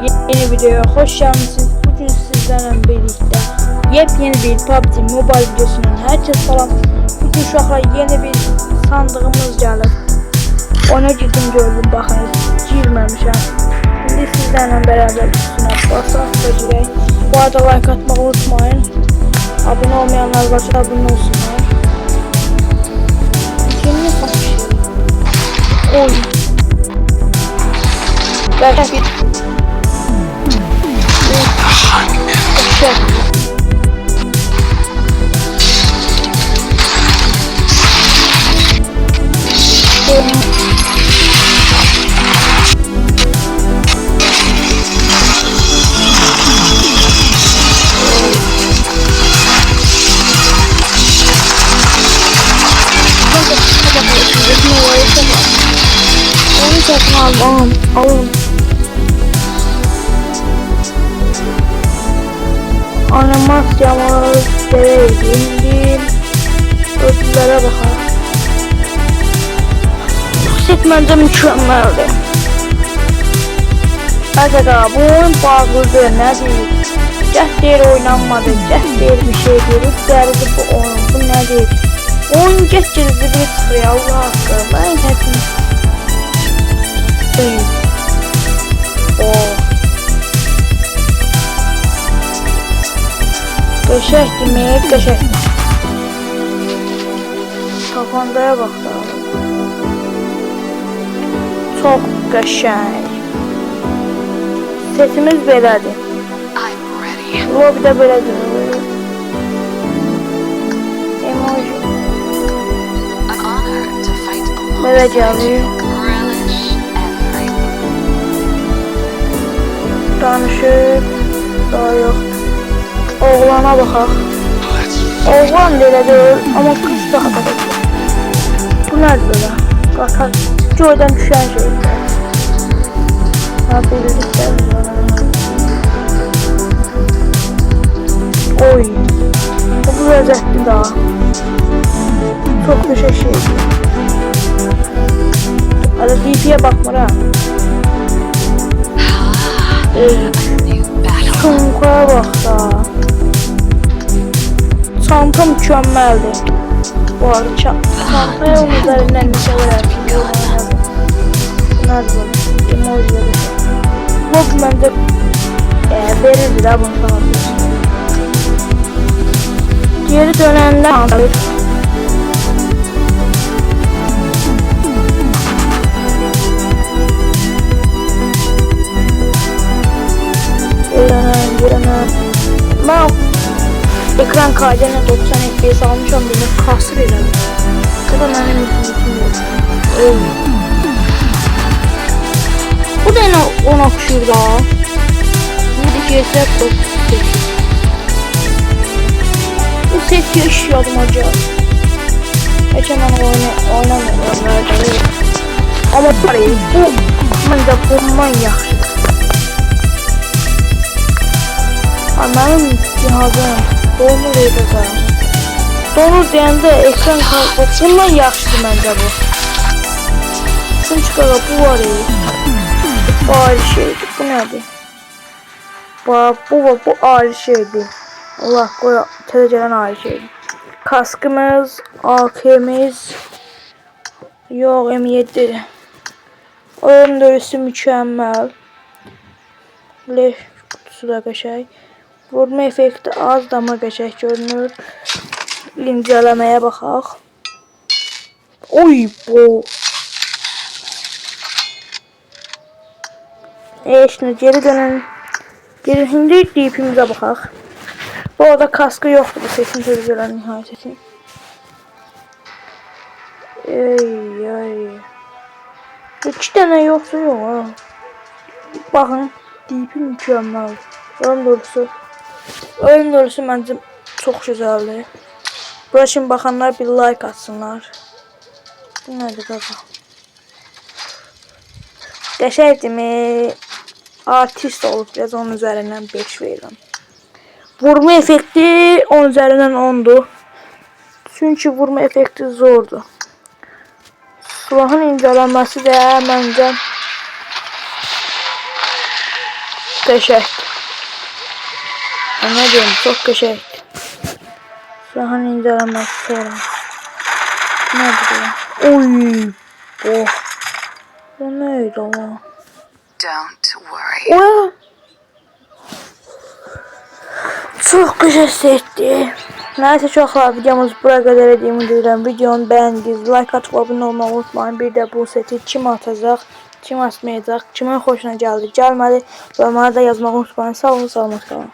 yeni videoya hoş geldiniz. Bugün sizlerle birlikte yepyeni bir PUBG Mobile videosunun herkes falan. Bugün uşaqlar yeni bir sandığımız gelir. Ona girdim gördüm, bakın girmemişim. Şimdi sizlerle beraber üstüne basaq da girək. Bu arada like atmayı unutmayın. Abone olmayanlar varsa abone olsunlar. Şimdi kapışıyor. Oy. Gerçekten. Alın. Animasyamız değildir. Ödüllere bakalım. Yüksek bence mükemmeldi. Acaba bu oyun bağlıdır, ne değil? Cəhd oynanmadı, cəhd bir şey görüp derdi bu oyun, bu ne değil? Oyun geçirici bir çıkıyor, Allah hakkı. Ben hepim. Qəşəng demək, qəşəng. Tapandaya bax da. Çox qəşəng. Sesimiz belədir. Lobby'də belədir. Emoji. Belə gəlir. Danışır. Daha yoxdur. Oğlana baxaq. Oğlan da elə deyil, amma qız daha da deyil. Bu nədir belə? Qatar göydən düşən şeydir. Ha, bildiklər. Oy. Bu ləzzətli daha. Çox qəşəng şeydir. Hələ DP-yə baxmıram. Çonqaya bax da. Çanta mükemmeldi. Bu arada çantaya onun üzerinden bir şeyler yapayım. Bunlar böyle emojileri. Bu bende verirdi de bunu sana. Geri dönenden alır. Ben ekran kaydına 90 FPS almışam, beni kasır elədim. Bu da mənim yüzüm. Bu da ona oxşuyur da. Bu GSR çok seçir. Bu seçiyor iş yadımaca. Geçen ben oynamıyorum. Ama parayı bu məncə bundan yaxşıdır. Mənim cihazım donur edəcəm. Donur deyəndə ekran kartı bundan yaxşıdır məncə bu. Çünki bu var ya. Bu ayrı şeydir. Bu nədir? Bu ayrı şeydir. Allah qoya təzə gələn ayrı şeydir. Kaskımız, AK'miz. Yox, M7. Oyun dörüsü mükəmməl. Leş kutusu da qəşəng. Vurma efekti az da ama qəşəng görünür. İncələməyə baxaq. Oy bu. Şimdi geri dönün. Şimdi DP'mizə baxaq. Bu arada kaskı yoxdur bu sesin sözcülər nihayət sesin. Ey. 2 dənə yoxsa yox ha. Baxın DP mükəmməl. Oyun doğrusu bence çok güzeldi. Bura şimdi bakanlar bir like atsınlar. Bu nedir baba? Qəşəngdir mi? Artist olup biraz 10 üzerinden 5 verirəm. Vurma efekti 10 üzerinden 10'du. Çünkü vurma efekti zordu. Silahın incelenmesi de bence qəşəngdir. Ne diyeyim, çok qəşəngdir. Silahın incələməsi sonra. Ne bu? Oy. Oh. Bu neydi o? Don't worry. Oh. Çok qəşəngdir. Neyse uşaqlar, videomuz buraya qədər ediyimi deyirəm. Videonu bəyəndiniz, like atıb abunə olmağı unutmayın. Bir də bu seti kim atacaq, kim atmayacaq, kimin xoşuna gəldi, gəlmədi. Yorumlara da yazmağı unutmayın. Sağ olun, salamat qalın.